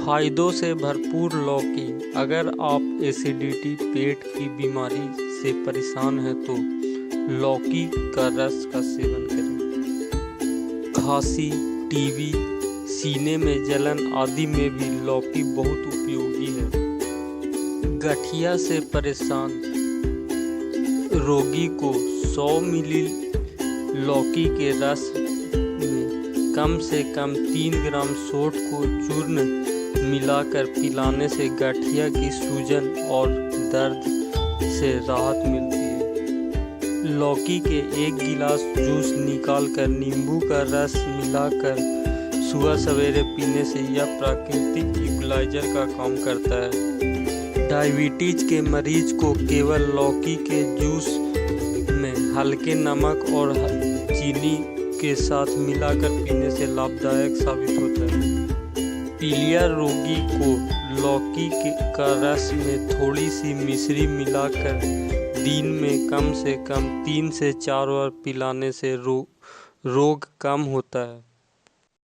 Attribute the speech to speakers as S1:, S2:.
S1: फायदों से भरपूर लौकी। अगर आप एसिडिटी, पेट की बीमारी से परेशान हैं तो लौकी का रस का सेवन करें। खांसी, टीबी, सीने में जलन आदि में भी लौकी बहुत उपयोगी है। गठिया से परेशान रोगी को 100 मिली लौकी के रस में कम से कम 3 ग्राम सोंठ को चूर्ण मिलाकर पिलाने से गठिया की सूजन और दर्द से राहत मिलती है। लौकी के 1 गिलास जूस निकालकर नींबू का रस मिलाकर सुबह सवेरे पीने से यह प्राकृतिक इक्वलाइजर का काम करता है। डायबिटीज के मरीज को केवल लौकी के जूस में हल्के नमक और चीनी के साथ मिलाकर पीने से लाभदायक साबित होता है। पीलिया रोगी को लौकी का रस में थोड़ी सी मिश्री मिलाकर दिन में कम से कम 3 से 4 बार पिलाने से रोग कम होता है।